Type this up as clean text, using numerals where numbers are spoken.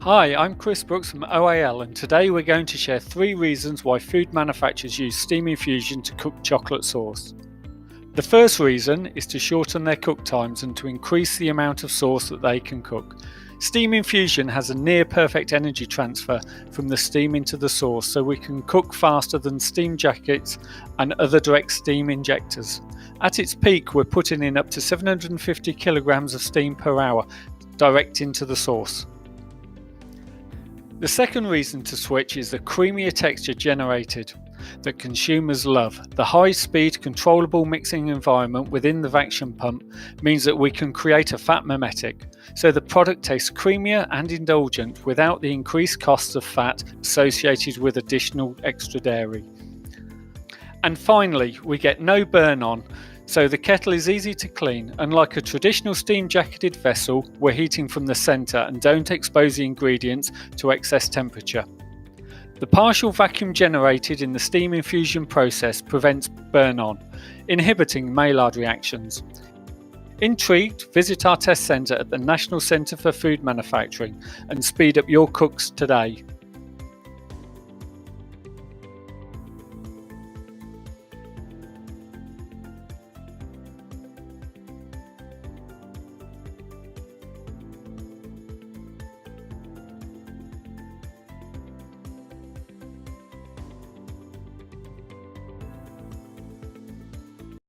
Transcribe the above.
Hi, I'm Chris Brooks from OAL, and today we're going to share 3 reasons why food manufacturers use Steam Infusion to cook chocolate sauce. The first reason is to shorten their cook times and to increase the amount of sauce that they can cook. Steam Infusion has a near perfect energy transfer from the steam into the sauce, so we can cook faster than steam jackets and other direct steam injectors. At its peak, we're putting in up to 750 kilograms of steam per hour direct into the sauce. The second reason to switch is the creamier texture generated that consumers love. The high-speed, controllable mixing environment within the Vaction Pump means that we can create a fat mimetic, so the product tastes creamier and indulgent without the increased costs of fat associated with additional extra dairy. And finally, we get no burn-on, so the kettle is easy to clean. Unlike a traditional steam jacketed vessel, we're heating from the centre and don't expose the ingredients to excess temperature. The partial vacuum generated in the steam infusion process prevents burn-on, inhibiting Maillard reactions. Intrigued? Visit our test centre at the National Centre for Food Manufacturing and speed up your cooks today.